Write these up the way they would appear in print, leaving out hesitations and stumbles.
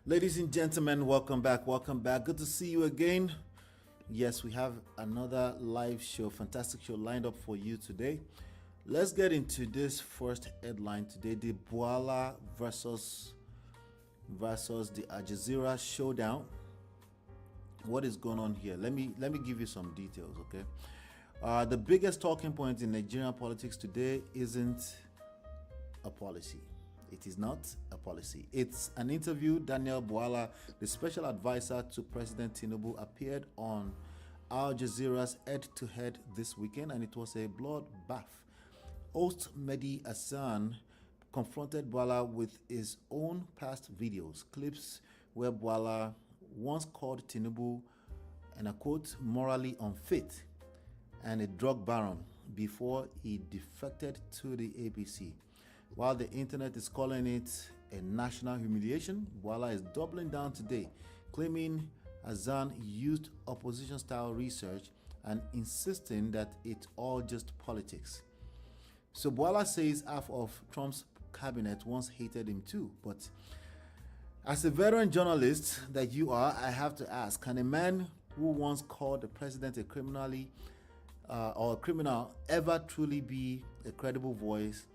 Ladies and gentlemen, welcome back. Welcome back. Good to see you again. Yes, we have another live show, fantastic show lined up for you today. Let's get into this first headline today: the Bwala versus the Jazeera Showdown. What is going on here? Let me give you some details, okay? The biggest talking point in Nigerian politics today isn't a policy. It is not a policy. It's an interview. Daniel Bwala, the special advisor to President Tinubu, appeared on Al Jazeera's head-to-head this weekend, and it was a bloodbath. Host Mehdi Hassan confronted Bwala with his own past videos, clips where Bwala once called Tinubu, and I quote, morally unfit and a drug baron before he defected to the APC. While the internet is calling it a national humiliation, Bwala is doubling down today, claiming Hassan used opposition-style research and insisting that it's all just politics. So Bwala says half of Trump's cabinet once hated him too, but as a veteran journalist that you are, I have to ask, can a man who once called the president a criminal ever truly be a credible voice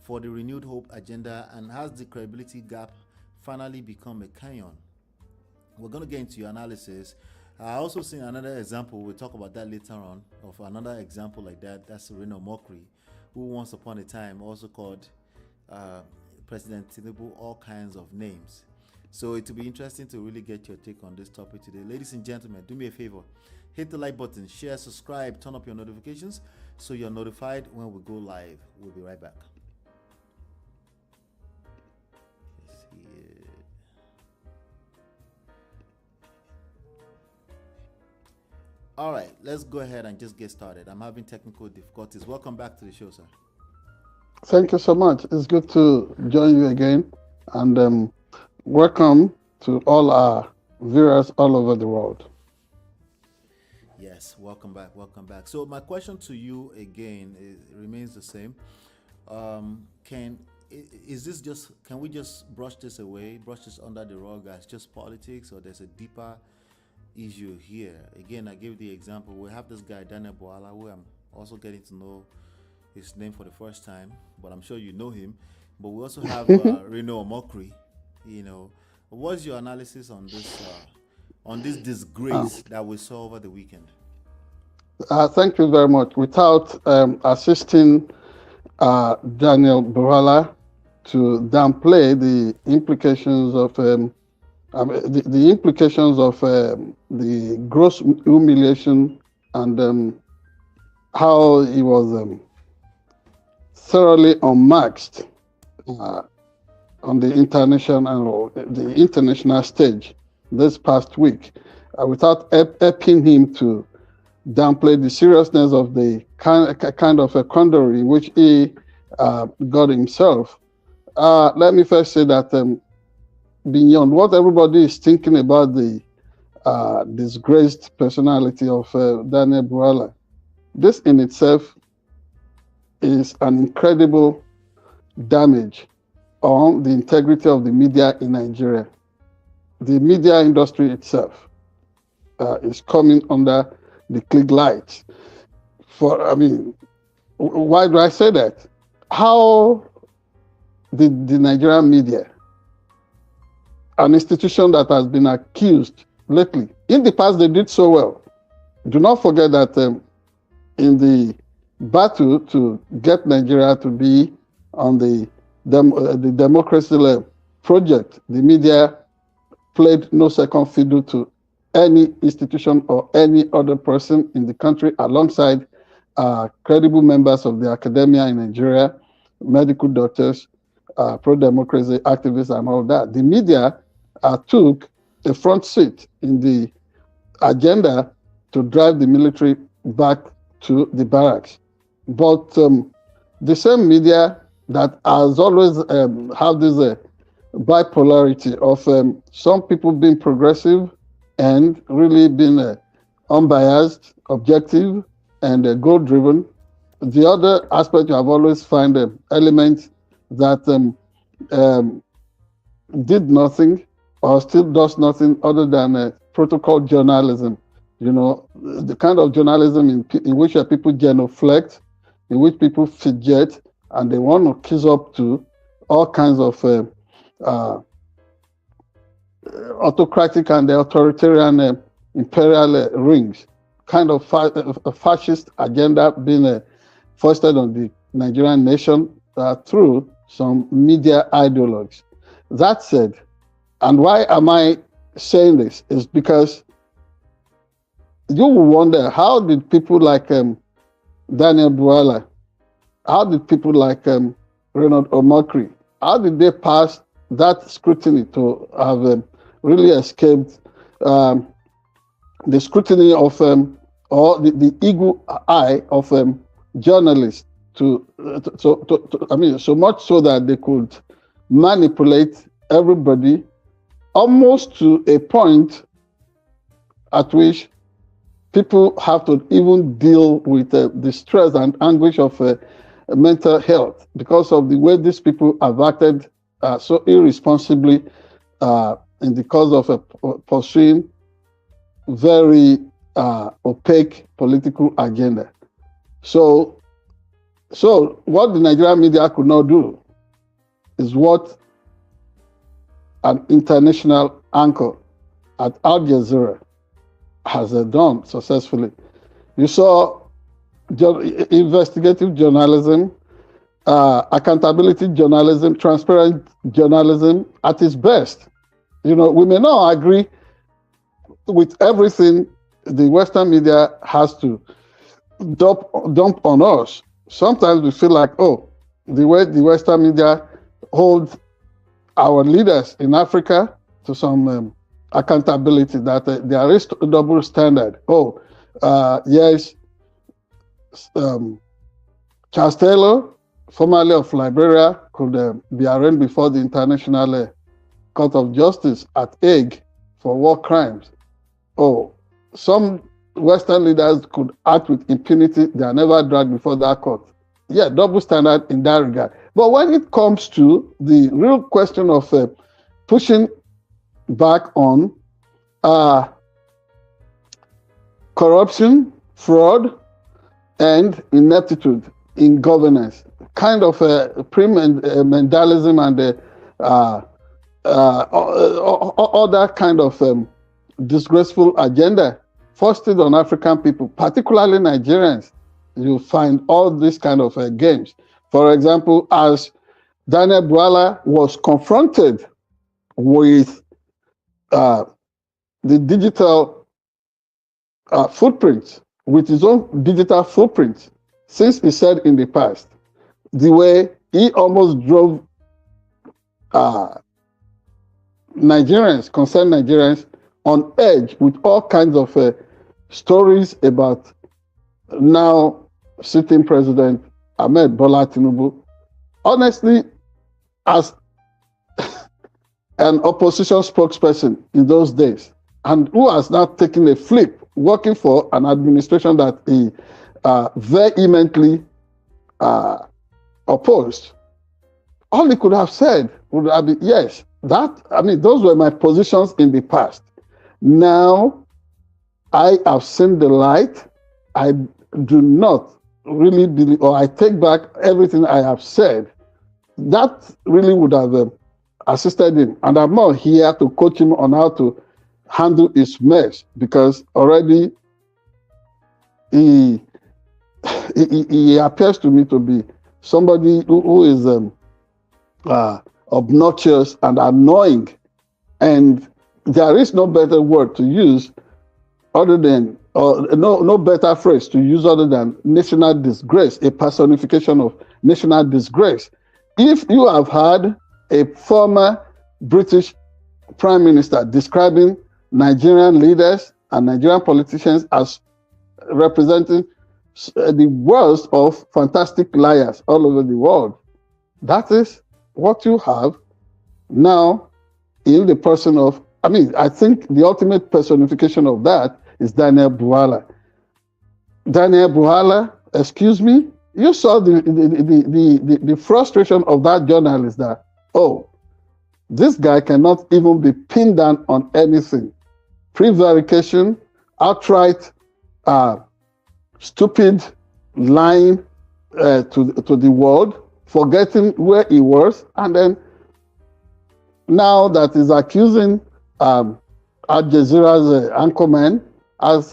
for the renewed hope agenda, and has the credibility gap finally become a canyon? We're going to get into your analysis. I also seen another example, we'll talk about that later on, of another example like that. That's Reno Mokri, who once upon a time also called President Tinubu all kinds of names. So it will be interesting to really get your take on this topic today. Ladies and gentlemen, do me a favor. Hit the like button, share, subscribe, turn up your notifications so you're notified when we go live. We'll be right back. All right, let's go ahead and just get started. I'm having technical difficulties. Welcome back to the show, sir. Thank you so much. It's good to join you again, and welcome to all our viewers all over the world. Yes, welcome back. Welcome back. So my question to you again remains the same. Can we just brush this away, brush this under the rug as just politics, or there's a deeper issue here? Again, I give the example. We have this guy Daniel Bwala, who I'm also getting to know his name for the first time, but I'm sure you know him. But we also have Reno Mokri. You know, what's your analysis on this disgrace that we saw over the weekend? Thank you very much. Without assisting Daniel Bwala to downplay the implications of the implications of the gross humiliation and how he was thoroughly unmatched on the international stage this past week, without helping him to downplay the seriousness of the kind of a quandary in which he got himself. Let me first say that beyond what everybody is thinking about the disgraced personality of Daniel Bwala, this in itself is an incredible damage on the integrity of the media in Nigeria. The media industry itself is coming under the click lights. Why do I say that? How did the Nigerian media, an institution that has been accused lately, in the past they did so well. Do not forget that in the battle to get Nigeria to be on the democracy project, the media played no second fiddle to any institution or any other person in the country, alongside credible members of the academia in Nigeria, medical doctors, pro-democracy activists, and all that. The media took a front seat in the agenda to drive the military back to the barracks. But the same media that has always have this bipolarity of some people being progressive and really being unbiased, objective, and goal-driven. The other aspect, you have always find elements that did nothing or still does nothing other than protocol journalism. You know, the kind of journalism in which people genuflect, in which people fidget, and they want to kiss up to all kinds of uh, autocratic and authoritarian imperial rings, kind of a fascist agenda being foisted on the Nigerian nation through some media ideologues. That said, and why am I saying this? Is because you will wonder, how did people like Daniel Bwala, how did people like Reynold Omokri, how did they pass that scrutiny to have really escaped the scrutiny of or the eagle eye of journalists so much so that they could manipulate everybody almost to a point at which people have to even deal with the stress and anguish of mental health because of the way these people have acted so irresponsibly in the cause of pursuing very opaque political agenda. So what the Nigerian media could not do is what an international anchor at Al Jazeera has done successfully. You saw investigative journalism, accountability journalism, transparent journalism at its best. You know, we may not agree with everything the Western media has to dump on us. Sometimes we feel like, oh, the way the Western media hold our leaders in Africa to some accountability, that there is a double standard. Oh, yes, Charles Taylor, formerly of Liberia, could be arraigned before the International Court of Justice at Hague for war crimes. Oh, some Western leaders could act with impunity. They are never dragged before that court. Yeah, double standard in that regard. But when it comes to the real question of pushing back on corruption, fraud, and ineptitude in governance, kind of pre-mentalism and other kind of disgraceful agenda foisted on African people, particularly Nigerians, you find all these kind of games. For example, as Daniel Bwala was confronted with the digital footprint, with his own digital footprint, since he said in the past, the way he almost drove concerned Nigerians on edge with all kinds of stories about now sitting President Ahmed Bola Tinubu. Honestly, as an opposition spokesperson in those days, and who has now taken a flip, working for an administration that he vehemently opposed, all he could have said would have been, yes, those were my positions in the past. Now, I have seen the light. I do not really believe, or I take back everything I have said. That really would have assisted him. And I'm not here to coach him on how to handle his mess, because already he appears to me to be somebody who is obnoxious and annoying. And there is no better word to use other than, or no better phrase to use other than national disgrace, a personification of national disgrace. If you have had a former British Prime Minister describing Nigerian leaders and Nigerian politicians as representing the worst of fantastic liars all over the world, that is what you have now in the person of, I think the ultimate personification of that is Daniel Bwala. Daniel Bwala, excuse me, you saw the frustration of that journalist that, oh, This guy cannot even be pinned down on anything. Prevarication, outright stupid lying to the world, forgetting where he was, and then now that he's accusing Al Jazeera's anchorman as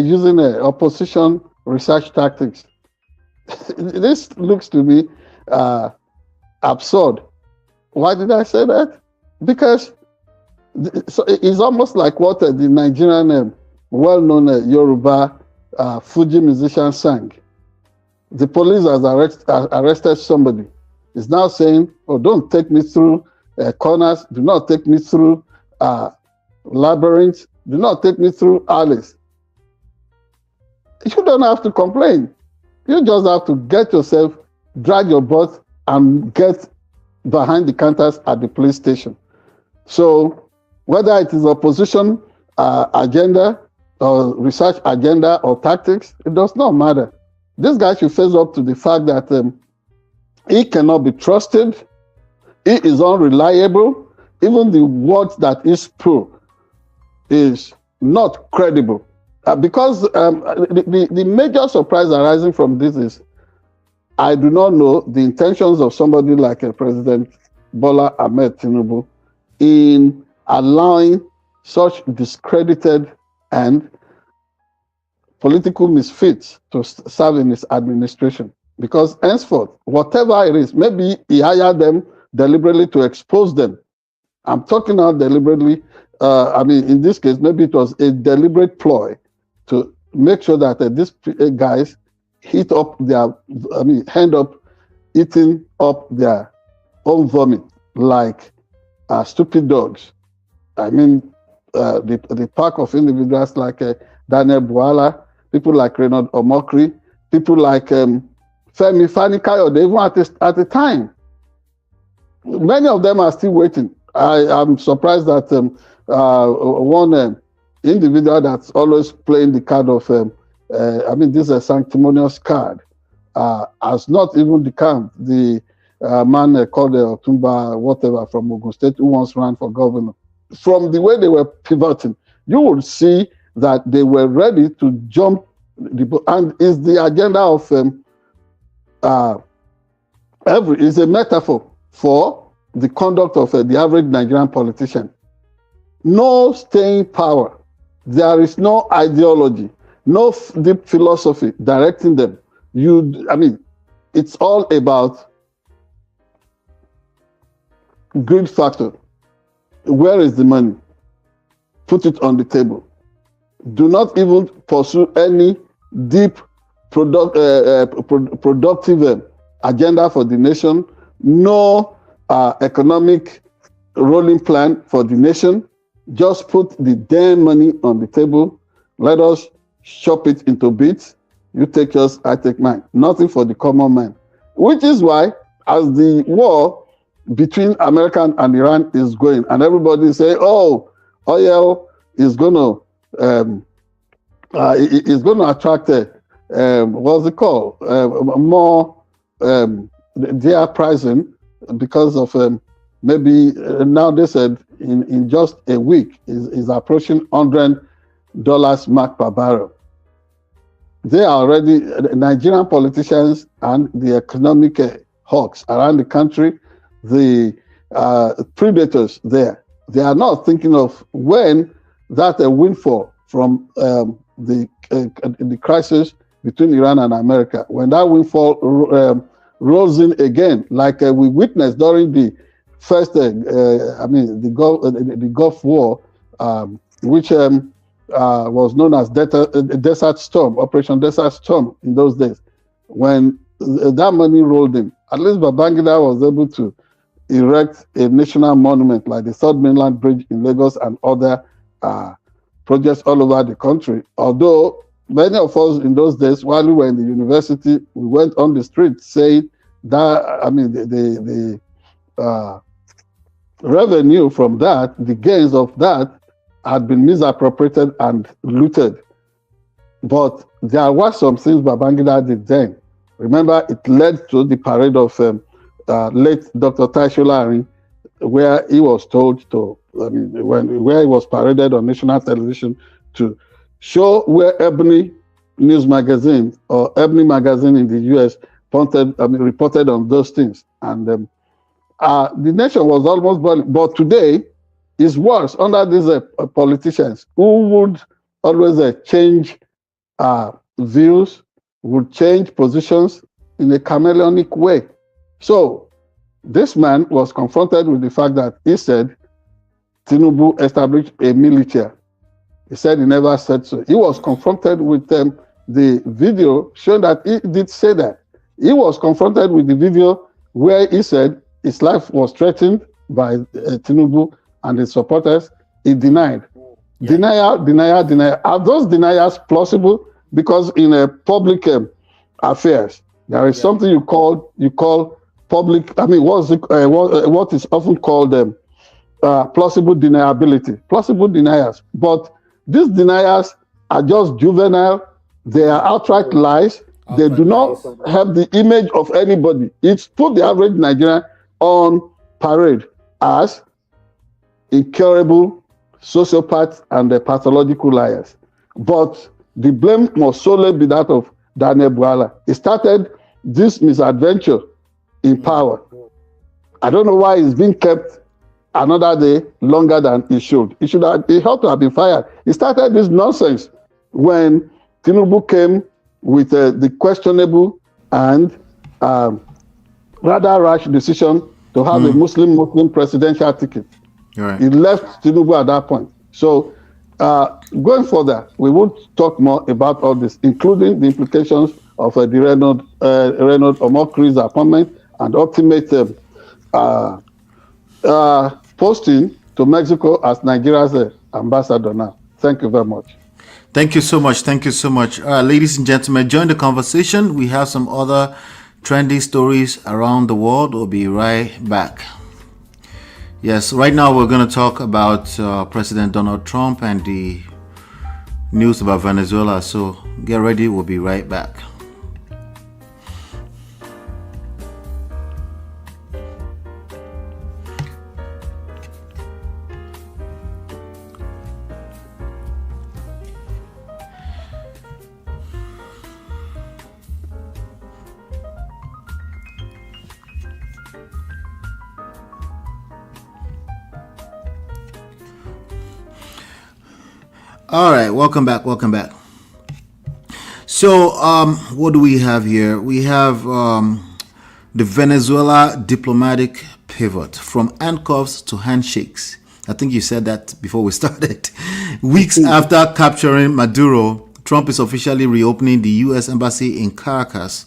using opposition research tactics. This looks to me absurd. Why did I say that? Because it's almost like what the Nigerian well-known Yoruba Fuji musician sang. The police has arrested somebody. Is now saying, "Oh, don't take me through corners. Do not take me through labyrinths. Do not take me through alleys." You don't have to complain. You just have to get yourself, drag your butt, and get behind the counters at the police station. So whether it is opposition agenda or research agenda or tactics, it does not matter. This guy should face up to the fact that he cannot be trusted. He is unreliable. Even the words that he spoke is not credible. Because the major surprise arising from this is, I do not know the intentions of somebody like President Bwala Ahmed Tinubu in allowing such discredited and political misfits to serve in his administration. Because henceforth, whatever it is, maybe he hired them deliberately to expose them. I'm talking now deliberately. I mean, in this case, maybe it was a deliberate ploy to make sure that these guys end up eating up their own vomit like stupid dogs. I mean, the pack of individuals like Daniel Bwala, people like Renaud Omokri, people like Femi Fani-Kayode, even at the time. Many of them are still waiting. I'm surprised that one individual that's always playing the card of, this is a sanctimonious card, has not even become the man called Otumba, whatever, from Ogun State, who once ran for governor. From the way they were pivoting, you would see that they were ready to jump, and is the agenda of is a metaphor for the conduct of the average Nigerian politician. No staying power. There is no ideology, no deep philosophy directing them. It's all about greed factor. Where is the money? Put it on the table. Do not even pursue any deep productive agenda for the nation. No economic rolling plan for the nation. Just put the damn money on the table. Let us chop it into bits. You take yours, I take mine. Nothing for the common man. Which is why, as the war between America and Iran is going, and everybody say, "Oh, oil is going to attract what's it called? More their pricing because of maybe now they said in just a week is approaching $100 mark per barrel." They are already, Nigerian politicians and the economic hawks around the country, the predators there, they are not thinking of when that windfall from the crisis between Iran and America, when that windfall rolls in again, like we witnessed during the first, the Gulf War, which was known as Desert Storm, Operation Desert Storm in those days. When that money rolled in, at least Babangida was able to erect a national monument like the Third Mainland Bridge in Lagos and other projects all over the country. Although many of us in those days, while we were in the university, we went on the street saying that, the revenue from that, the gains of that, had been misappropriated and looted. But there were some things Babangida did then. Remember, it led to the parade of late Dr. Tai Solarin where he was told to, where he was paraded on national television to show where Ebony News Magazine or Ebony Magazine in the U.S. reported on those things. And the nation was almost boiling. But today is worse under these politicians who would always change views, would change positions in a chameleonic way. So this man was confronted with the fact that he said Tinubu established a militia. He said he never said so. He was confronted with the video showing that he did say that. He was confronted with the video where he said his life was threatened by Tinubu and his supporters. He denied. Yeah. Denial. Are those denials plausible? Because in a public affairs, there is something you call public. What is often called plausible deniability, plausible denials. But these denials are just juvenile. They are outright lies. They do not have the image of anybody. It's put the average Nigerian on parade as incurable sociopaths and pathological liars. But the blame must solely be that of Daniel Bwala. He started this misadventure in power. I don't know why he's being kept another day longer than he should. He ought to have been fired. He started this nonsense when Tinubu came with the questionable and rather rash decision to have a Muslim presidential ticket. Right. He left Tinubu at that point. So going further, we will talk more about all this, including the implications of the Reynold Omokri's appointment and ultimate posting to Mexico as Nigeria's ambassador now. Thank you very much. Thank you so much. Thank you so much. Ladies and gentlemen, join the conversation. We have some other trendy stories around the world. We'll be right back. Yes, right now we're going to talk about President Donald Trump and the news about Venezuela. So get ready. We'll be right back. All right, welcome back. So, what do we have here? We have the Venezuela diplomatic pivot from handcuffs to handshakes. I think you said that before we started. Weeks after capturing Maduro, Trump is officially reopening the U.S. Embassy in Caracas.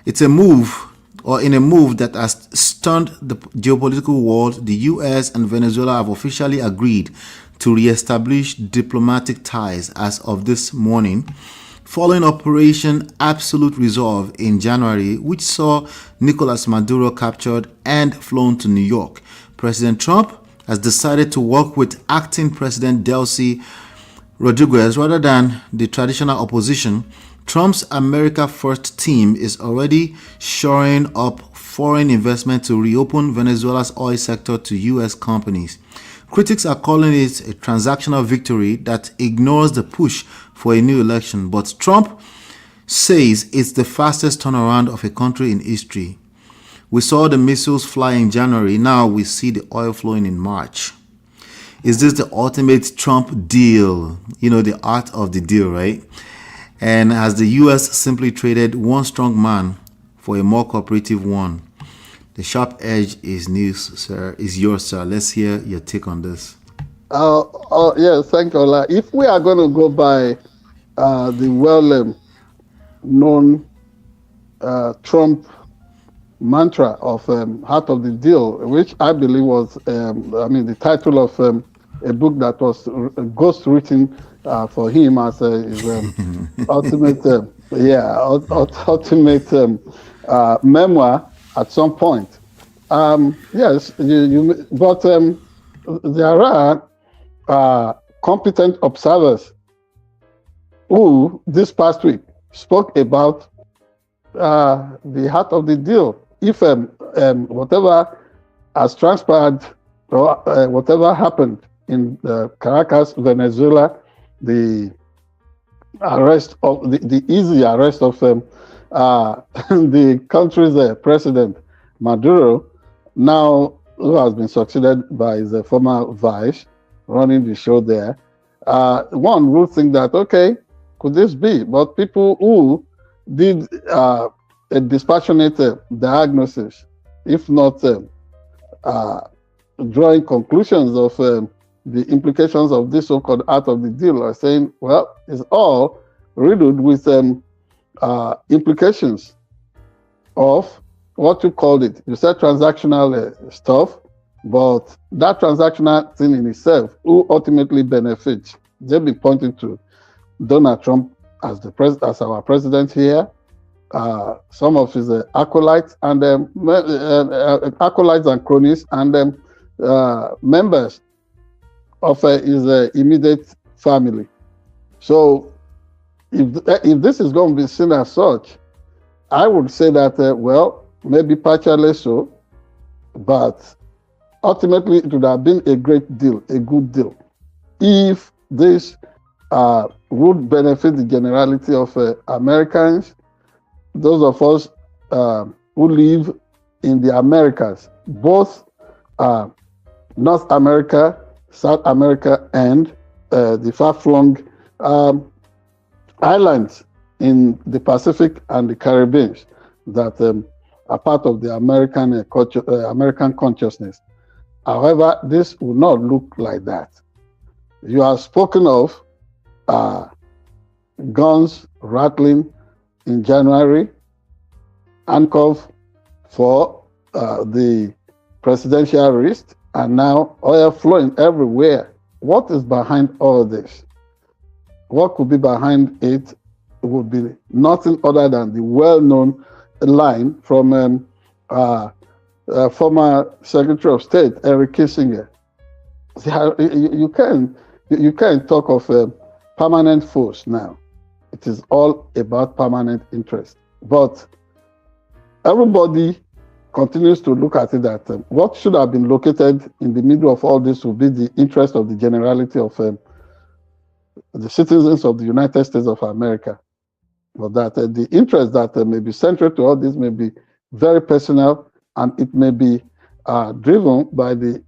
It's a move that has stunned the geopolitical world. The U.S. and Venezuela have officially agreed to re-establish diplomatic ties as of this morning, following Operation Absolute Resolve in January, which saw Nicolas Maduro captured and flown to New York. President Trump has decided to work with acting President Delcy Rodriguez rather than the traditional opposition. Trump's America First team is already shoring up foreign investment to reopen Venezuela's oil sector to U.S. companies. Critics are calling it a transactional victory that ignores the push for a new election, but Trump says it's the fastest turnaround of a country in history. We saw the missiles fly in January, now we see the oil flowing in March. Is this the ultimate Trump deal? You know, the art of the deal, right? And has the U.S. simply traded one strong man for a more cooperative one? The Sharp Edge is news, sir. Is yours, sir. Let's hear your take on this. Yes, thank you, Ola. If we are going to go by the well-known Trump mantra of Heart of the Deal, which I believe was, the title of a book that was ghost written for him as his ultimate, memoir. At some point, yes, but there are competent observers who this past week spoke about the heart of the deal. If whatever has transpired or whatever happened in Caracas, Venezuela, the arrest of the easy arrest of the country's president Maduro, now who has been succeeded by his former vice running the show there. One would think that, okay, could this be? But people who did a dispassionate diagnosis, if not drawing conclusions of the implications of this so-called art of the deal, are saying, well, it's all riddled with implications of what you called it. You said transactional stuff, but that transactional thing in itself, who ultimately benefits? They've been pointing to Donald Trump as as our president here, some of his acolytes and acolytes and cronies and members of his immediate family. So if this is going to be seen as such, I would say that, well, maybe partially so, but ultimately it would have been a great deal, a good deal, if this would benefit the generality of Americans, those of us who live in the Americas, both North America, South America, and the far-flung islands in the Pacific and the Caribbean that are part of the American culture, American consciousness. However, this will not look like that. You have spoken of guns rattling in January, handcuff for the presidential race, and now oil flowing everywhere. What is behind all this? What could be behind it would be nothing other than the well-known line from former Secretary of State Henry Kissinger. You can't talk of permanent foes now. It is all about permanent interest. But everybody continues to look at it that what should have been located in the middle of all this would be the interest of the generality of the citizens of the United States of America. But that the interest that may be central to all this may be very personal, and it may be driven by the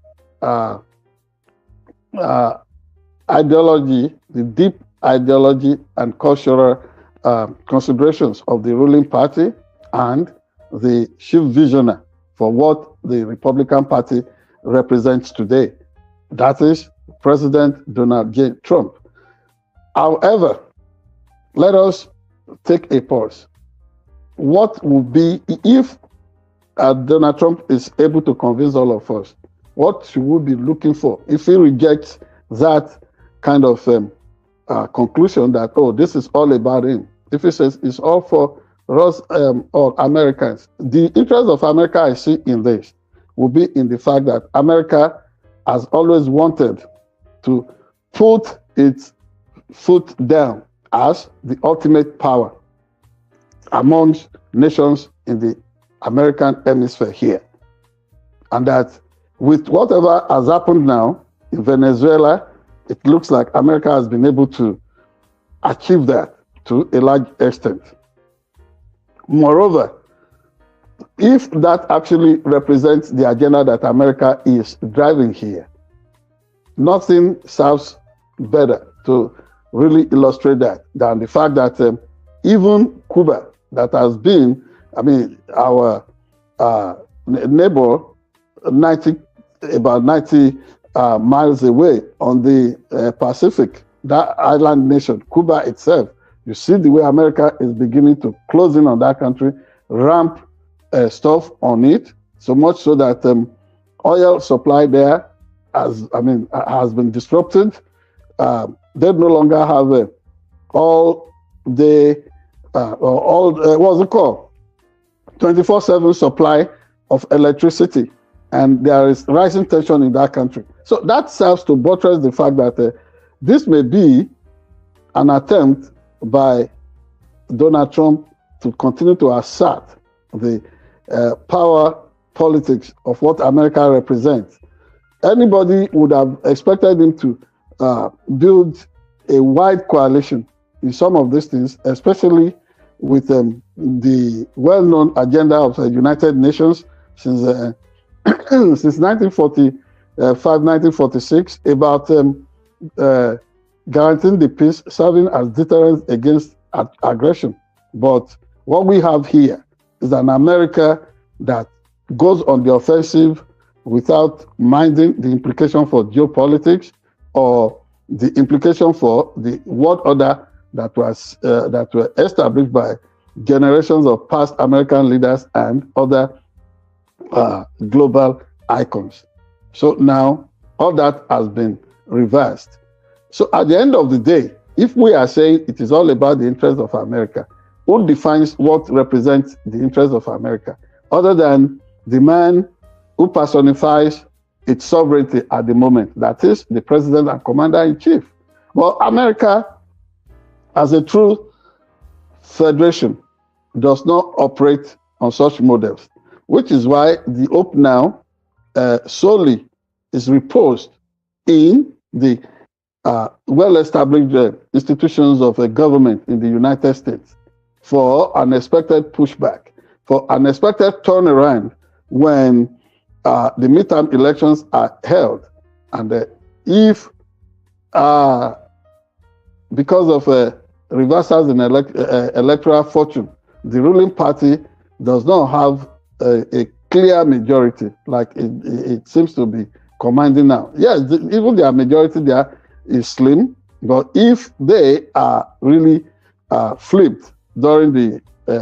ideology, the deep ideology and cultural considerations of the ruling party and the chief visionary for what the Republican Party represents today. That is President Donald J. Trump. However, let us take a pause. What would be if Donald Trump is able to convince all of us? What should we be looking for if he rejects that kind of conclusion that, oh, this is all about him? If he says it's all for us, all Americans, the interest of America I see in this will be in the fact that America has always wanted to put its foot down as the ultimate power amongst nations in the American hemisphere here. And that with whatever has happened now in Venezuela, it looks like America has been able to achieve that to a large extent. Moreover, if that actually represents the agenda that America is driving here, nothing serves better to really illustrate that than the fact that even Cuba, that has been, I mean, our neighbor, about 90 miles away on the Pacific, that island nation, Cuba itself, you see the way America is beginning to close in on that country, ramp stuff on it, so much so that oil supply there has been disrupted. They no longer have all the what's it called, 24/7 supply of electricity, and there is rising tension in that country. So that serves to buttress the fact that this may be an attempt by Donald Trump to continue to assert the power politics of what America represents anybody would have expected him to build a wide coalition in some of these things, especially with the well-known agenda of the United Nations since 1945, 1946, about guaranteeing the peace, serving as deterrence against aggression. But what we have here is an America that goes on the offensive without minding the implication for geopolitics or the implication for the world order that were established by generations of past American leaders and other global icons. So now all that has been reversed. So at the end of the day, if we are saying it is all about the interest of America, who defines what represents the interest of America, other than the man who personifies its sovereignty at the moment, that is the president and commander-in-chief? Well, America, as a true federation, does not operate on such models, which is why the hope now solely is reposed in the well-established institutions of a government in the United States for unexpected pushback, for unexpected turnaround when the midterm elections are held. And if, because of reversals in electoral fortune, the ruling party does not have a clear majority like it seems to be commanding now. Yes, even their majority there is slim, but if they are really flipped during the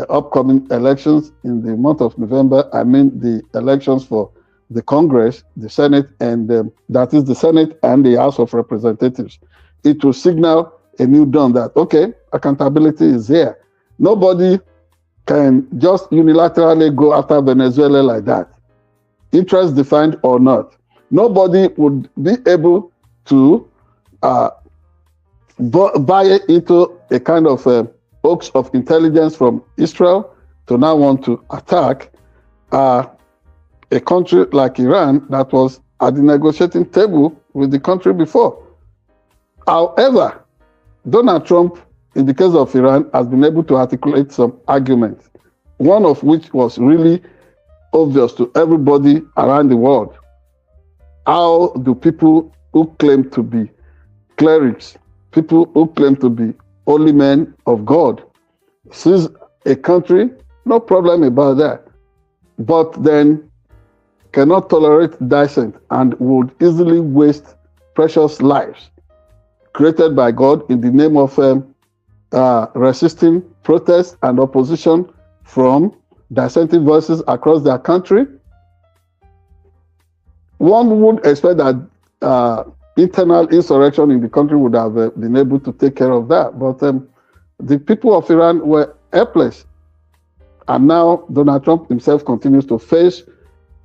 upcoming elections in the month of November, I mean the elections for the Congress, the Senate, and that is the Senate and the House of Representatives, it will signal a new dawn that, okay, accountability is here. Nobody can just unilaterally go after Venezuela like that, interest defined or not. Nobody would be able to buy into a kind of hoax of intelligence from Israel to now want to attack a country like Iran that was at the negotiating table with the country before. However, Donald Trump, in the case of Iran, has been able to articulate some arguments, one of which was really obvious to everybody around the world. How do people who claim to be clerics, people who claim to be holy men of God, seize a country? No problem about that. But then cannot tolerate dissent and would easily waste precious lives created by God in the name of resisting protest and opposition from dissenting voices across their country. One would expect that internal insurrection in the country would have been able to take care of that. But the people of Iran were helpless. And now Donald Trump himself continues to face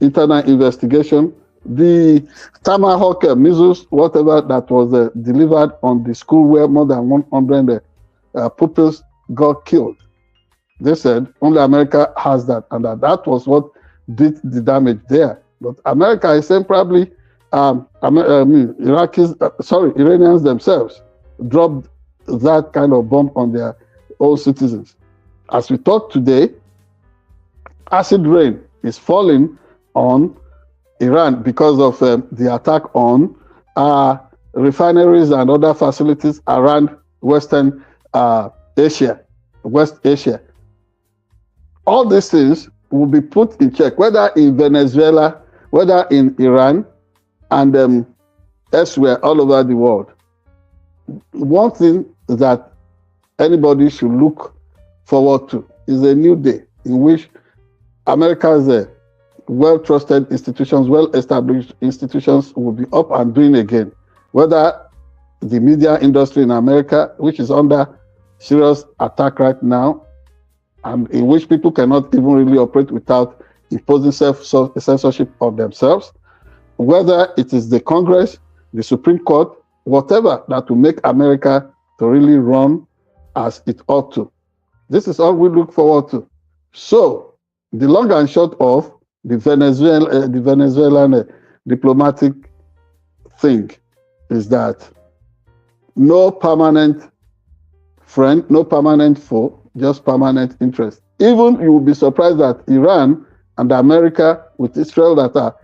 internal investigation. The Tomahawk missiles, whatever that was delivered on the school where more than 100 pupils got killed. They said only America has that, and that was what did the damage there. But America is saying probably Iranians themselves dropped that kind of bomb on their own citizens. As we talk today, acid rain is falling on Iran because of the attack on refineries and other facilities around Western Asia, West Asia. All these things will be put in check, whether in Venezuela, whether in Iran, and elsewhere all over the world. One thing that anybody should look forward to is a new day in which America's well-trusted institutions, well-established institutions will be up and doing again. Whether the media industry in America, which is under serious attack right now, and in which people cannot even really operate without imposing self-censorship on themselves, whether it is the Congress, the Supreme Court, whatever that will make America to really run as it ought to. This is all we look forward to. So, the long and short of the Venezuelan diplomatic think is that no permanent friend, no permanent foe, just permanent interest. Even you will be surprised that Iran and America with Israel that are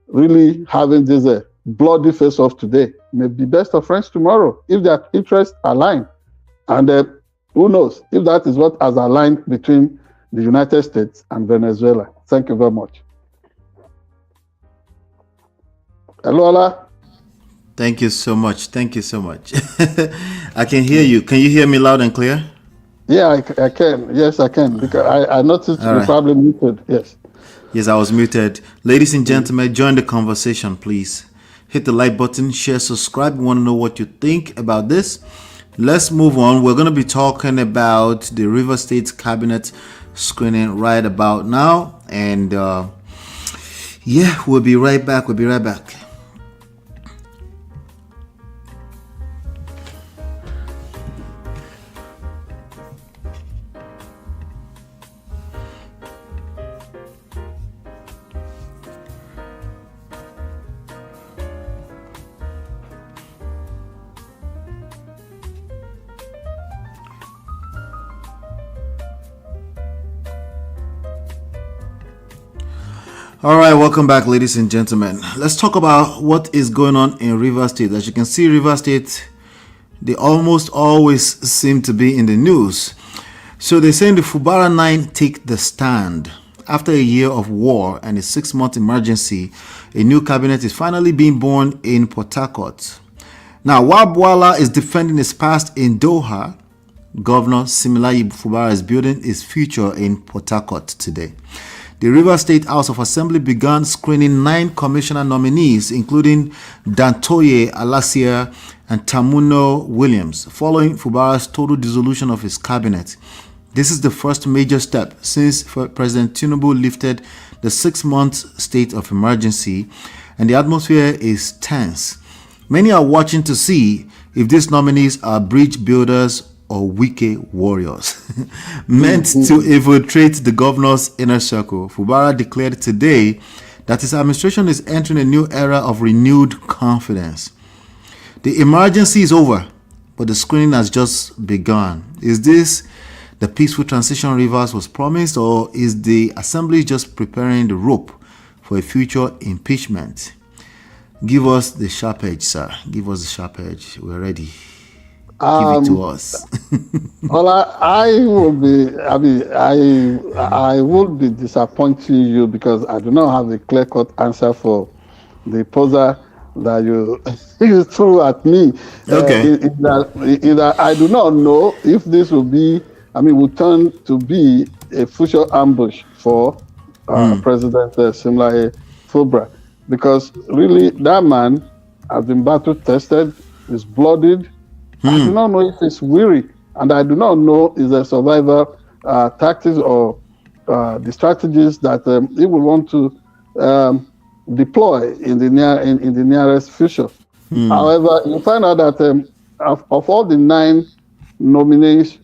really having this bloody face-off today may be best of friends tomorrow if their interests align. And who knows if that is what has aligned between the United States and Venezuela. Thank you very much. Hello, Ola. Thank you so much. Thank you so much. I can hear you. Can you hear me loud and clear? Yeah, I can. Yes, I can. Because I noticed you're probably muted. Yes. Yes, I was muted. Ladies and gentlemen, join the conversation, please. Hit the like button, share, subscribe. We want to know what you think about this. Let's move on. We're going to be talking about the River State Cabinet screening right about now. And yeah, we'll be right back. We'll be right back. All right, welcome back, ladies and gentlemen. Let's talk about what is going on in River State. As you can see, River State, they almost always seem to be in the news. So they're saying the Fubara 9 take the stand. After a year of war and a 6-month emergency, a new cabinet is finally being born in Port Harcourt. Now, while Bwala is defending his past in Doha, Governor Similayi Fubara is building his future in Port Harcourt today. The River State House of Assembly began screening 9 commissioner nominees, including Dantoye Alasia and Tamuno Williams, following Fubara's total dissolution of his cabinet. This is the first major step since President Tinubu lifted the 6-month state of emergency, and the atmosphere is tense. Many are watching to see if these nominees are bridge builders or wike warriors meant to infiltrate the governor's inner circle. Fubara declared today that his administration is entering a new era of renewed confidence. The emergency is over, but the screening has just begun. Is this the peaceful transition Rivers was promised, or is the assembly just preparing the rope for a future impeachment? Give us the sharp edge, sir. Give us the sharp edge. We're ready. Give it to us. Well, I would be disappointing you because I do not have a clear-cut answer for the poser that you threw at me. Okay. In that I do not know if this will turn to be a future ambush for President Similayi Fubara, because really that man has been battle-tested, is bloodied. I do not know if it's weary, and I do not know if the survival tactics or the strategies that he will want to deploy in the nearest future. However, you find out that of all the 9 nominees,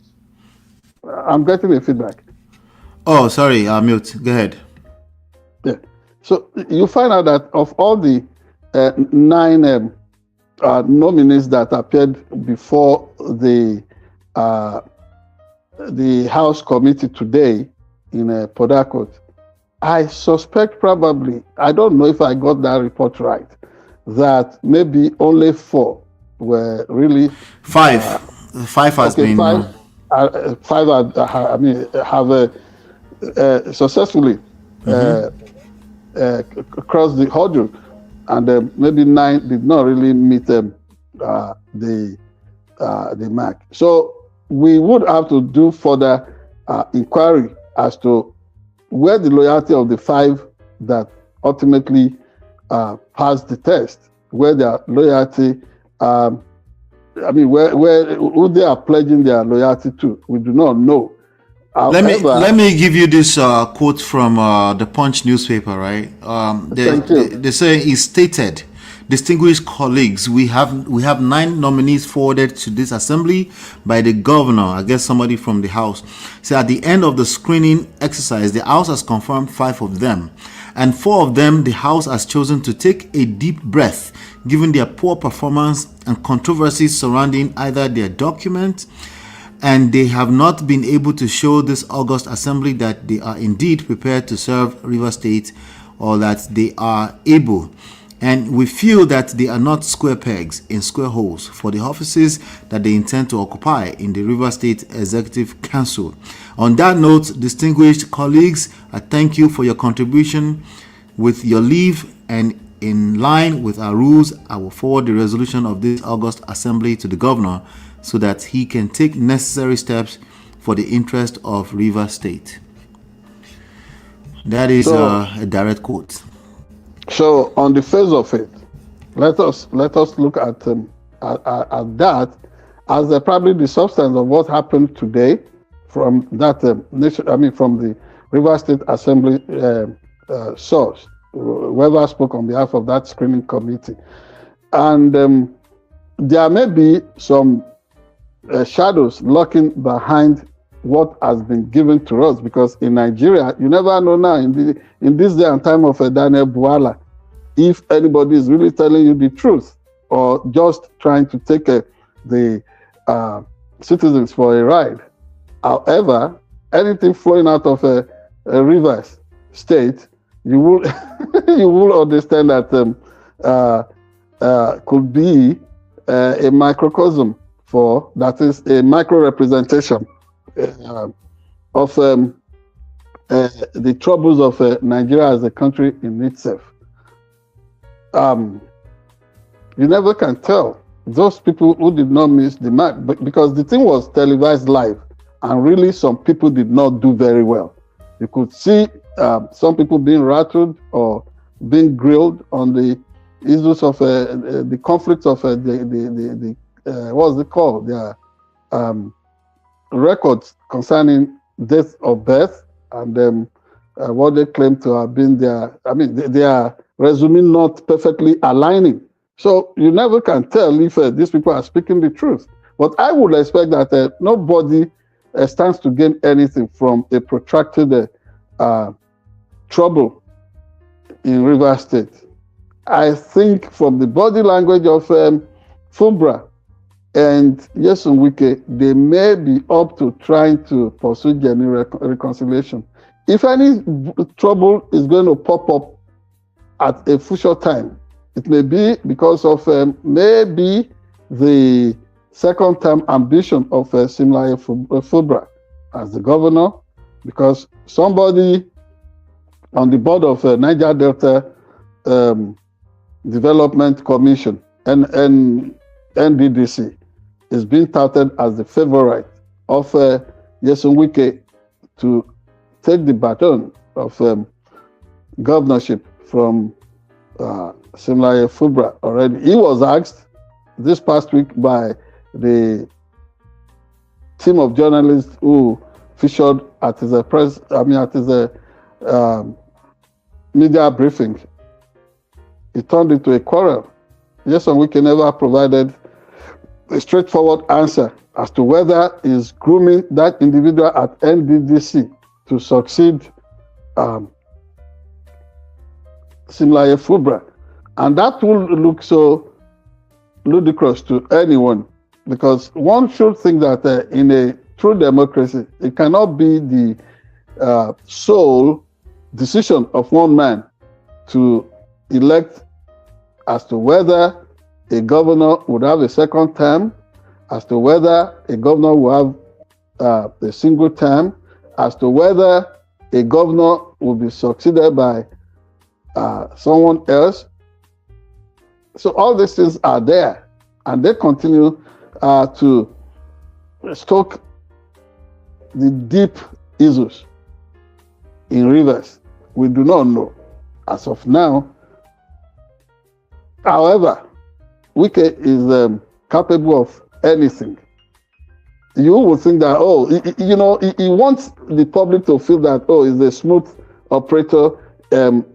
I'm getting a feedback. Oh, sorry, mute. Go ahead. Yeah. So you find out that of all the 9 nominees that appeared before the House committee today in Port Harcourt, I suspect probably, I don't know if I got that report right, that maybe only 4 were really 5. 5 has been 5. 5 have successfully crossed the hurdle. And maybe 9 did not really meet the mark. So we would have to do further inquiry as to where the loyalty of the 5 that ultimately passed the test, where their loyalty, who they are pledging their loyalty to, we do not know. Let me give you this quote from the Punch newspaper, right? They say, he stated, distinguished colleagues, we have 9 nominees forwarded to this assembly by the governor, I guess somebody from the house. So at the end of the screening exercise, the house has confirmed 5 of them. And 4 of them, the House has chosen to take a deep breath, given their poor performance and controversies surrounding either their document, and they have not been able to show this August Assembly that they are indeed prepared to serve Rivers State, or that they are able. And we feel that they are not square pegs in square holes for the offices that they intend to occupy in the Rivers State Executive Council. On that note, distinguished colleagues, I thank you for your contribution. With your leave and in line with our rules, I will forward the resolution of this August Assembly to the Governor so that he can take necessary steps for the interest of Rivers State. That is a direct quote. So, on the face of it, let us look at that as probably the substance of what happened today from that from the Rivers State Assembly source, whoever spoke on behalf of that screening committee, and there may be some shadows lurking behind what has been given to us, because in Nigeria, you never know now in this day and time of Daniel Bwala, if anybody is really telling you the truth or just trying to take the citizens for a ride. However, anything flowing out of a Rivers State, you will you will understand that could be a microcosm for, that is a micro representation of the troubles of Nigeria as a country in itself. You never can tell. Those people who did not miss the mark, because the thing was televised live, and really some people did not do very well. You could see some people being rattled or being grilled on the issues of the conflicts of the what's it called? The records concerning death or birth, and what they claim to have been their, their resume not perfectly aligning. So you never can tell if these people are speaking the truth. But I would expect that nobody stands to gain anything from a protracted trouble in Rivers State. I think from the body language of Fumbra and Nyesom Wike, they may be up to trying to pursue genuine reconciliation. If any trouble is going to pop up at a future time, it may be because of maybe the second-term ambition of Simlaye Fumbra as the governor, because somebody on the board of Niger Delta Development Commission and NDDC is being touted as the favorite of Nyesom Wike to take the baton of governorship from Simlaye Fumbra already. He was asked this past week by the team of journalists who featured at his media briefing. It turned into a quarrel. Nyesom Wike never provided a straightforward answer as to whether he's grooming that individual at NDDC to succeed Simlaye Fumbra. And that will look so ludicrous to anyone, because one should think that in a true democracy, it cannot be the sole decision of one man to elect as to whether a governor would have a second term, as to whether a governor will have a single term, as to whether a governor will be succeeded by someone else. So all these things are there, and they continue to stoke the deep issues in Rivers. We do not know as of now. However, Wike is capable of anything. You would think that, he wants the public to feel that, he's a smooth operator.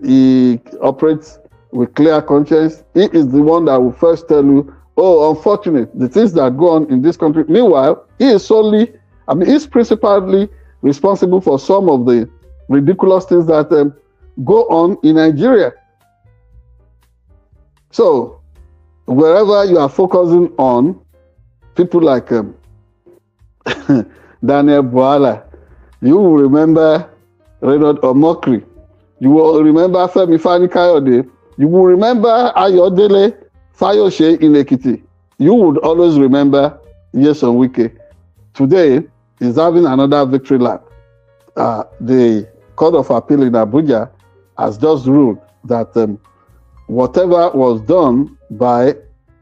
He operates with clear conscience. He is the one that will first tell you, unfortunate, the things that go on in this country. Meanwhile, he is he's principally responsible for some of the ridiculous things that go on in Nigeria. So, wherever you are focusing on, people like Daniel Bwala, you will remember Reynold Omokri, you will remember Femi Fani-Kayode, you will remember Ayodele Fayose in Ekiti. You would always remember Nyesom Wike. Today is having another victory lap. The Court of Appeal in Abuja has just ruled that whatever was done by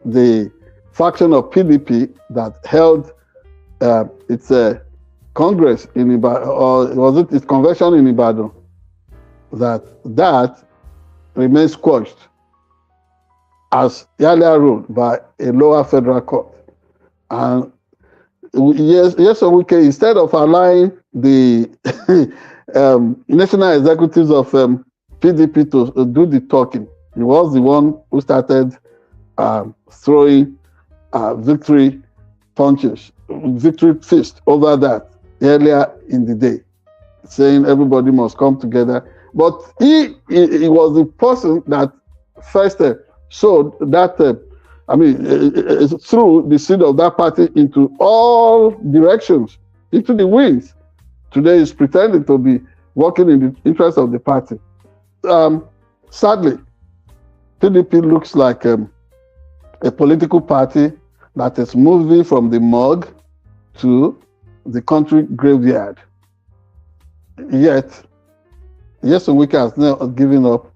the faction of PDP that held its Congress in Ibadan, or was it its convention in Ibadan, that remains quashed as earlier ruled by a lower federal court. And Nyesom Wike, instead of allowing the national executives of PDP to do the talking, he was the one who started throwing victory punches, victory fist over that earlier in the day, saying everybody must come together. But he was the person that first showed that, threw the seed of that party into all directions, into the winds. Today he's pretending to be working in the interest of the party. Sadly, PDP looks like a political party that is moving from the morgue to the country graveyard. Yet, Nyesom Wike has not given up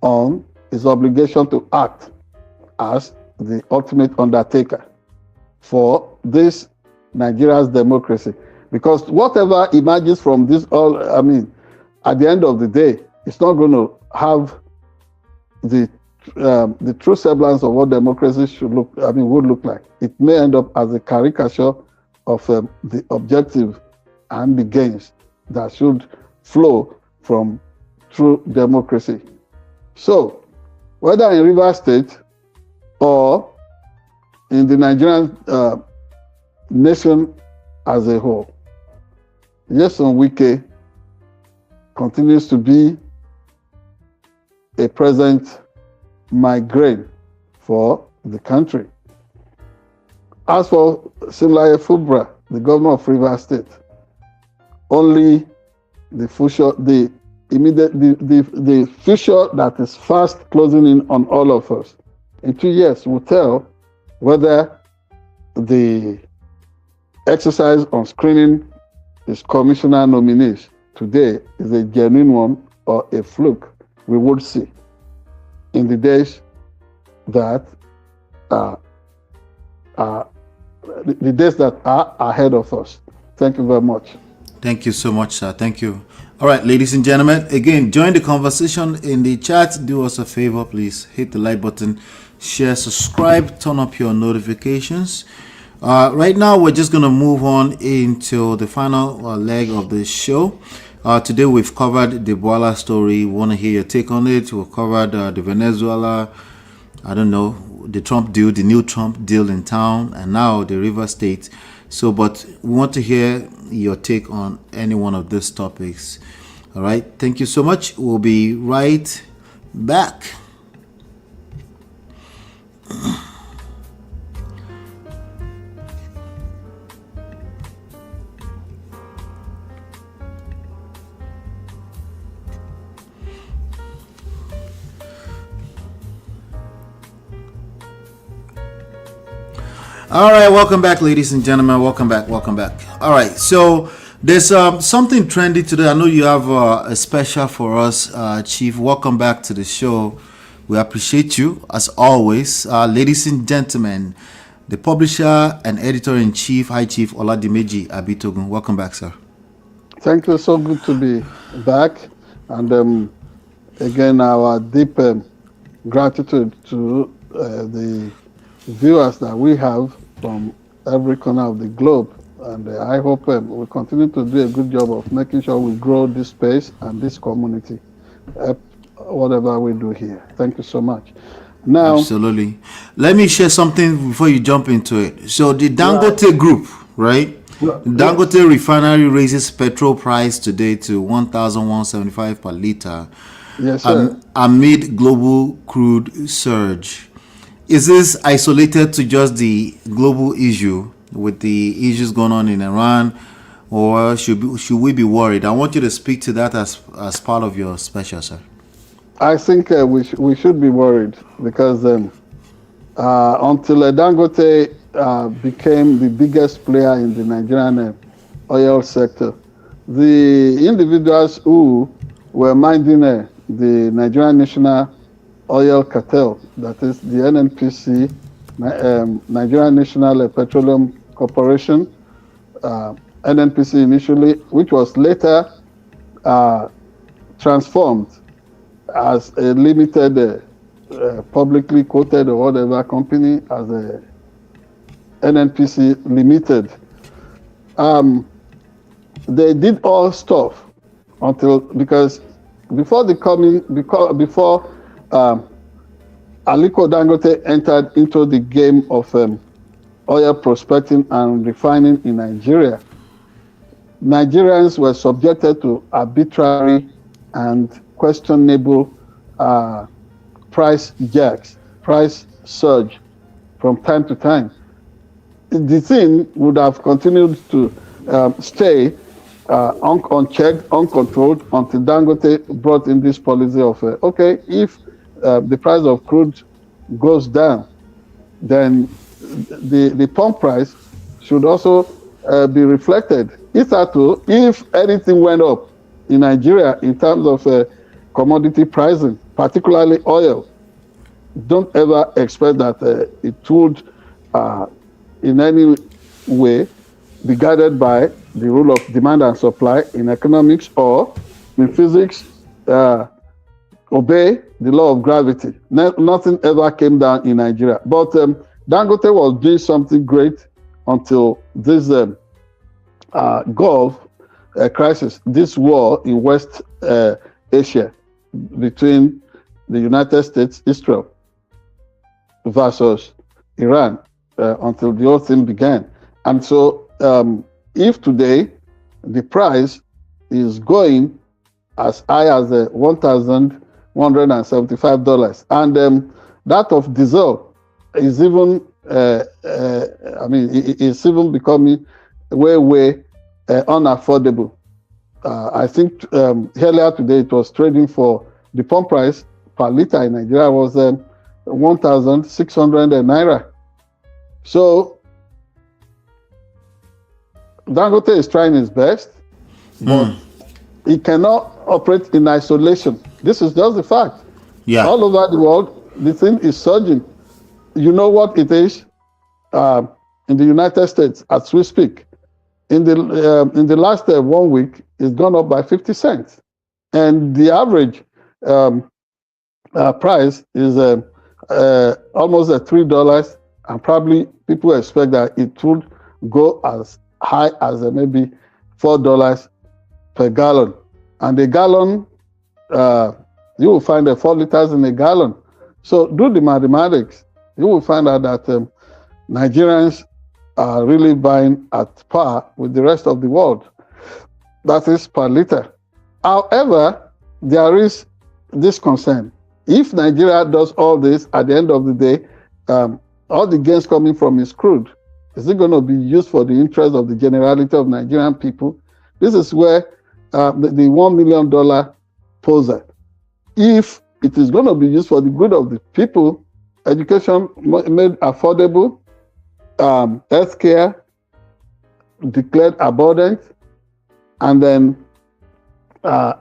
on his obligation to act as the ultimate undertaker for this Nigeria's democracy. Because whatever emerges from this at the end of the day, it's not going to have the true semblance of what democracy would look like. It may end up as a caricature of the objective and the gains that should flow from true democracy. So, whether in Rivers State or in the Nigerian nation as a whole, Nyesom Wike continues to be a present migraine for the country. As for Simlaye Fubra, the governor of Rivers State, only the future that is fast closing in on all of us in 2 years will tell whether the exercise on screening his commissioner nominees today is a genuine one or a fluke. We would see in the days that the days that are ahead of us. Thank you very much. Thank you so much, sir. Thank you. All right, ladies and gentlemen, again, join the conversation in the chat. Do us a favor, please. Hit the like button, share, subscribe, turn up your notifications. Right now, we're just going to move on into the final leg of the show. Today, we've covered the Bwala story. We want to hear your take on it. We've covered the Venezuela, the Trump deal, the new Trump deal in town, and now the Rivers State. So, but we want to hear your take on any one of these topics. All right. Thank you so much. We'll be right back. All right, welcome back, ladies and gentlemen. Welcome back. All right, so there's something trendy today. I know you have a special for us, Chief. Welcome back to the show. We appreciate you as always, ladies and gentlemen. The publisher and editor-in-chief, High Chief Oladimeji Abitogun. Welcome back, sir. Thank you. So good to be back, and again, our deep gratitude to the viewers that we have from every corner of the globe, and I hope we continue to do a good job of making sure we grow this space and this community, whatever we do here. Thank you so much. Now, absolutely. Let me share something before you jump into it. So the Dangote Group, right? Dangote refinery raises petrol price today to 1,175 per liter. Yes, sir. Amid global crude surge. Is this isolated to just the global issue with the issues going on in Iran, or should we be worried? I want you to speak to that as part of your special, sir. I think we should be worried because until Dangote became the biggest player in the Nigerian oil sector, the individuals who were minding the Nigerian National Oil Cartel, that is the NNPC, Nigerian National Petroleum Corporation, NNPC initially, which was later transformed as a limited, publicly quoted or whatever company as a NNPC Limited. They did all stuff because before Aliko Dangote entered into the game of oil prospecting and refining in Nigeria, Nigerians were subjected to arbitrary and questionable price jacks, price surge from time to time. The thing would have continued to stay unchecked, uncontrolled, until Dangote brought in this policy of, okay, if the price of crude goes down, then the pump price should also be reflected. If anything went up in Nigeria in terms of commodity pricing, particularly oil, don't ever expect that it would in any way be guided by the rule of demand and supply in economics, or in physics, obey the law of gravity. Nothing ever came down in Nigeria. But Dangote was doing something great until this Gulf crisis, this war in West Asia between the United States, Israel, versus Iran, until the whole thing began. And so if today the price is going as high as $1,175, and that of diesel is even, it's even becoming way unaffordable. I think earlier today it was trading for the pump price per liter in Nigeria was 1,600 naira. So Dangote is trying his best, but he cannot operate in isolation. This is just the fact. Yeah. All over the world, the thing is surging. You know what it is in the United States as we speak. In the last 1 week, it's gone up by 50 cents, and the average price is almost at $3, and probably people expect that it would go as high as maybe $4 per gallon. And a gallon, you will find 4 liters in a gallon. So do the mathematics. You will find out that Nigerians are really buying at par with the rest of the world. That is per liter. However, there is this concern. If Nigeria does all this, at the end of the day, all the gains coming from its crude, is it going to be used for the interest of the generality of Nigerian people? This is where the $1 million poser. If it is going to be used for the good of the people, education made affordable, healthcare declared abundant, and then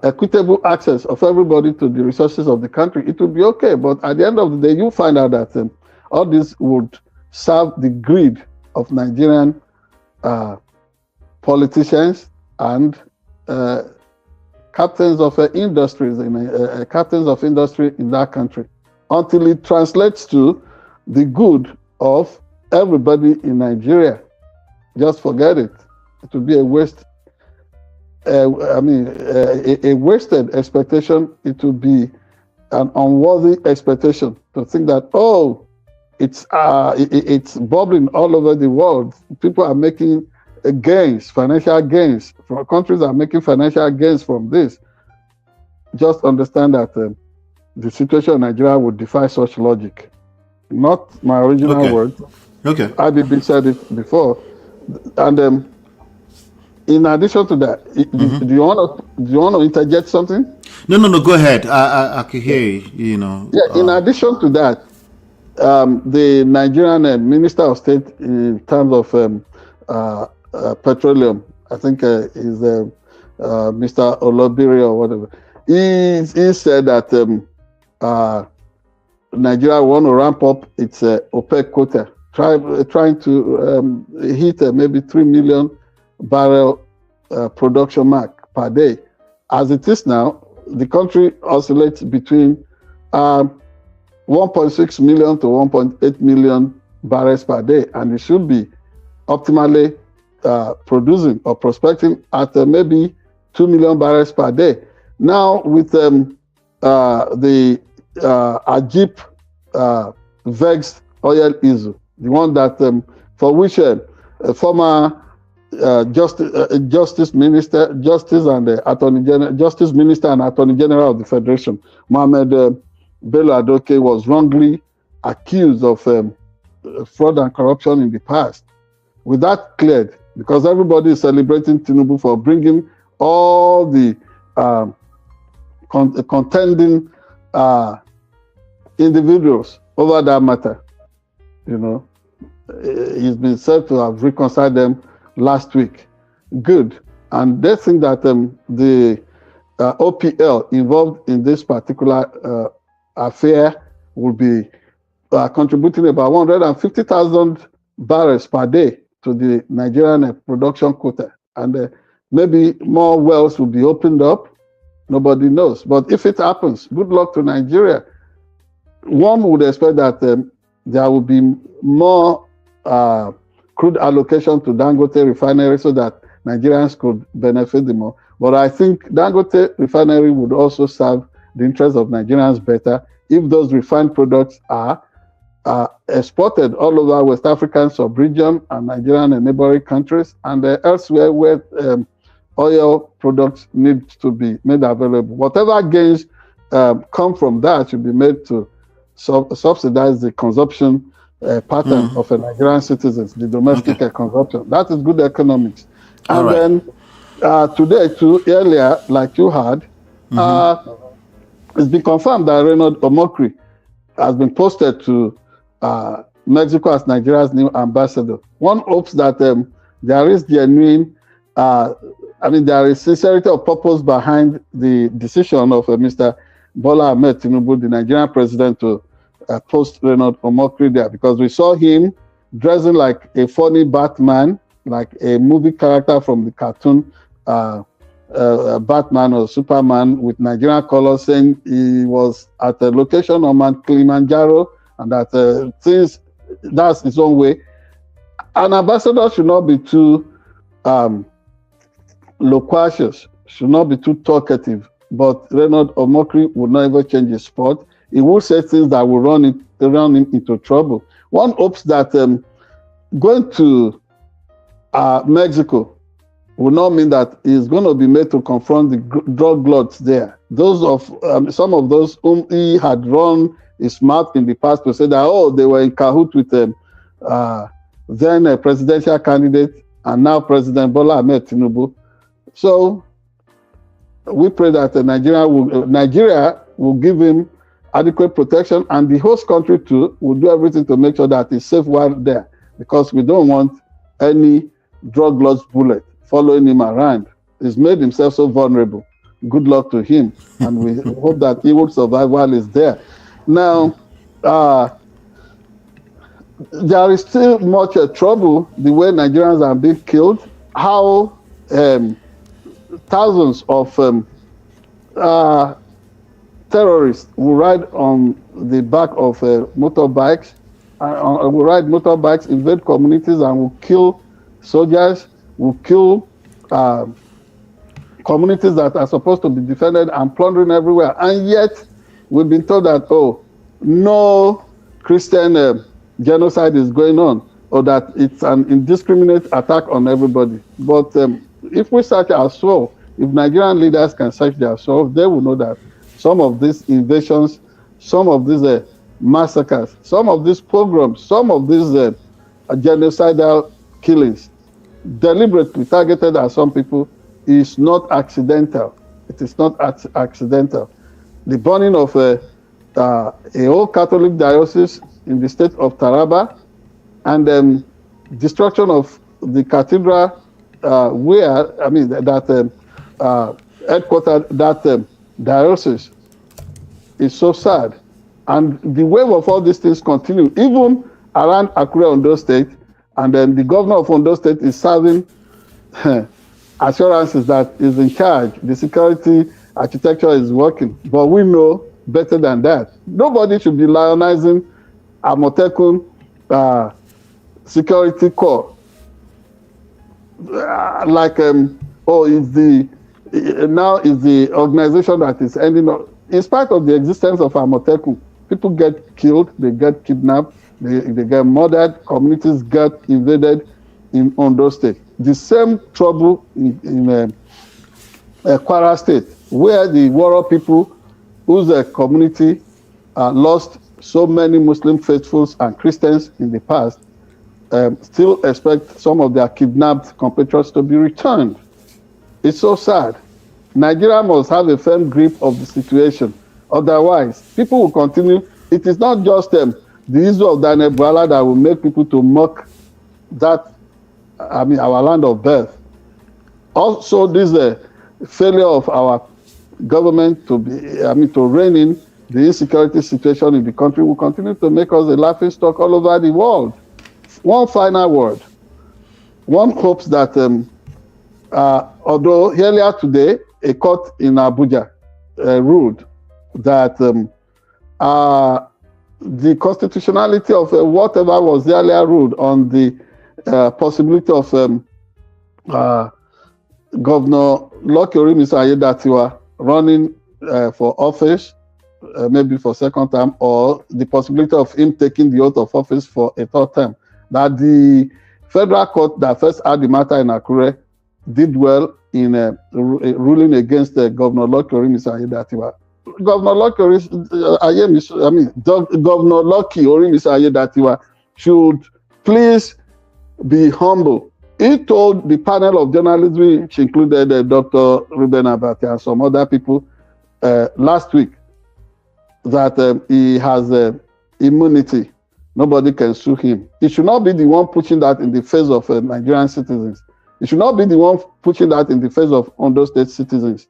equitable access of everybody to the resources of the country, it will be okay. But at the end of the day, you find out that all this would serve the greed of Nigerian politicians and captains of industry in that country, until it translates to the good of everybody in Nigeria. Just forget it. It would be a waste. A wasted expectation. It would be an unworthy expectation to think that, it's bubbling all over the world. People are making gains, financial gains. Countries are making financial gains from this. Just understand that the situation in Nigeria would defy such logic. Not my original words. Okay. IBB said it before. And in addition to that, do you want to interject something? No. Go ahead. I can hear you. You know. Yeah. In addition to that, the Nigerian Minister of State in terms of petroleum, I think is Mr. Olabiri or whatever. He said that Nigeria want to ramp up its OPEC quota, trying to hit maybe 3 million barrel production mark per day. As it is now, the country oscillates between 1.6 million to 1.8 million barrels per day, and it should be optimally producing or prospecting at maybe 2 million barrels per day. Now, with the Ajip Vex oil issue, the one that for which former Justice Minister and Attorney General of the Federation, Mohammed Bello Adoke, was wrongly accused of fraud and corruption in the past. With that cleared, because everybody is celebrating Tinubu for bringing all the contending individuals over that matter. You know, he's been said to have reconciled them last week. Good. And they think that the OPL involved in this particular affair will be contributing about 150,000 barrels per day to the Nigerian production quota. And maybe more wells will be opened up. Nobody knows. But if it happens, good luck to Nigeria. One would expect that there will be more crude allocation to Dangote refinery so that Nigerians could benefit the more. But I think Dangote refinery would also serve the interests of Nigerians better if those refined products are exported all over West African sub-region and Nigerian and neighboring countries and elsewhere where oil products need to be made available. Whatever gains come from that should be made to subsidize the consumption pattern of Nigerian citizens, the domestic consumption. That is good economics. And then today, too, earlier, like you had, it's been confirmed that Reynold Omokri has been posted to Mexico as Nigeria's new ambassador. One hopes that there is genuine, there is sincerity of purpose behind the decision of Mr. Bwala Ahmed Tinubu, the Nigerian president, to post Reynold Omokri there, because we saw him dressing like a funny Batman, like a movie character from the cartoon Batman or Superman, with Nigerian colors, saying he was at a location on Mount Kilimanjaro, and that since that's his own way. An ambassador should not be too loquacious, should not be too talkative, but Reynold Omokri would not ever change his spot. He will say things that will run him into trouble. One hopes that going to Mexico will not mean that he's going to be made to confront the drug lords there. Those of some of those whom he had run his mouth in the past to say that, they were in cahoots with then a presidential candidate and now President Bola Ahmed Tinubu. So we pray that Nigeria will give him adequate protection, and the host country too will do everything to make sure that he's safe while there, because we don't want any drug lord's bullet following him around. He's made himself so vulnerable. Good luck to him, and we hope that he will survive while he's there. Now, there is still much trouble the way Nigerians are being killed, how thousands of terrorists will ride on the back of motorbikes, will ride motorbikes, invade communities, and will kill soldiers, will kill communities that are supposed to be defended, and plundering everywhere. And yet, we've been told that, no Christian genocide is going on. or that it's an indiscriminate attack on everybody. But if we search our soul, if Nigerian leaders can search their soul, they will know that some of these invasions, some of these massacres, some of these pogroms, some of these genocidal killings, deliberately targeted at some people, is not accidental. It is not accidental. The burning of a whole Catholic diocese in the state of Taraba, and destruction of the cathedral that headquartered that diocese is so sad. And the wave of all these things continue, even around Akure, Ondo State, and then the governor of Ondo State is serving assurances that is in charge. The security architecture is working, but we know better than that. Nobody should be lionizing Amotekun security corps is the organization that is ending up. In spite of the existence of Amotekun, people get killed, they get kidnapped, they get murdered, communities get invaded in Ondo State. The same trouble in Kwara State, where the Woro people, whose community lost so many Muslim faithfuls and Christians in the past, still expect some of their kidnapped compatriots to be returned. It's so sad. Nigeria must have a firm grip of the situation. Otherwise, people will continue. It is not just the issue of Daniel Bwala that will make people to mock that, our land of birth. Also, this failure of our government to rein in the insecurity situation in the country will continue to make us a laughing stock all over the world. One final word. One hopes that, although earlier today, a court in Abuja ruled that the constitutionality of whatever was earlier ruled on the possibility of Governor Lucky Orimisa running for office, maybe for second term, or the possibility of him taking the oath of office for a third term, that the federal court that first had the matter in Akure did well in ruling against Governor Lucky Orimisa. Governor Lucky Orimisa should please be humble. He told the panel of journalists, which included Dr. Ruben Abati and some other people last week, that he has immunity. Nobody can sue him. He should not be the one pushing that in the face of Nigerian citizens. He should not be the one pushing that in the face of Ondo State citizens.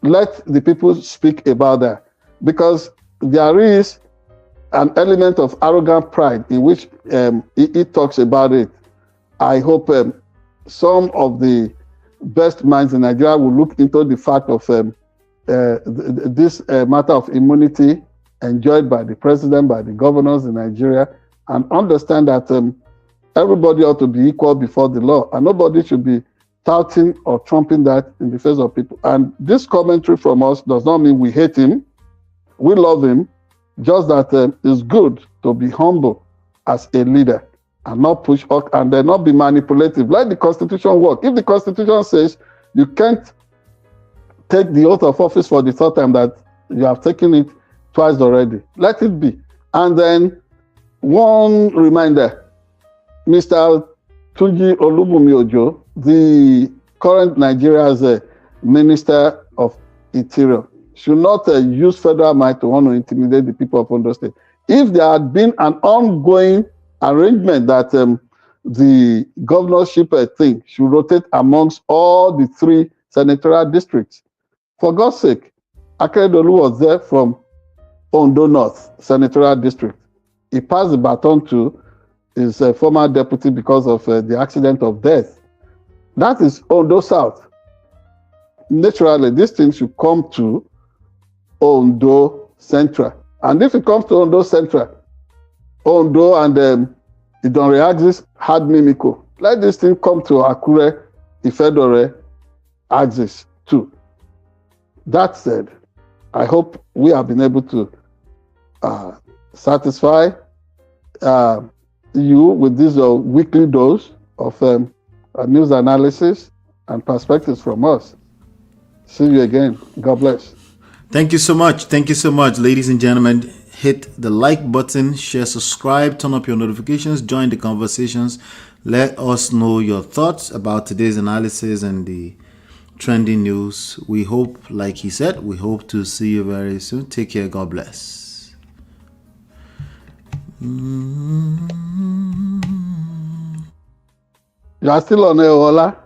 Let the people speak about that, because there is an element of arrogant pride in which he talks about it. I hope some of the best minds in Nigeria will look into the fact of this matter of immunity enjoyed by the president, by the governors in Nigeria, and understand that everybody ought to be equal before the law, and nobody should be touting or trumping that in the face of people. And this commentary from us does not mean we hate him. We love him. Just that it's good to be humble as a leader and not push up and then not be manipulative. Let the Constitution work. If the Constitution says you can't take the oath of office for the third time, that you have taken it twice already, let it be. And then one reminder, Mr. Tunji Olubunmi Ojo, the current Nigeria's Minister of Interior, should not use federal might to want to intimidate the people of Ondo State. If there had been an ongoing arrangement that the governorship thing should rotate amongst all the 3 senatorial districts, for God's sake, Akeredolu was there from Ondo North senatorial district. He passed the baton to his former deputy because of the accident of death. That is Ondo South. Naturally, this thing should come to Ondo Central. And if it comes to Ondo Central, Ondo and Idonre axis had Mimiko. Let this thing come to Akure, Ifedore axis too. That said, I hope we have been able to satisfy you with this weekly dose of news analysis and perspectives from us. See you again. God bless. Thank you so much. Thank you so much, ladies and gentlemen. Hit the like button, share, subscribe, turn up your notifications, join the conversations. Let us know your thoughts about today's analysis and the trending news. We hope, like he said, we hope to see you very soon. Take care. God bless. You are still on air, Ola.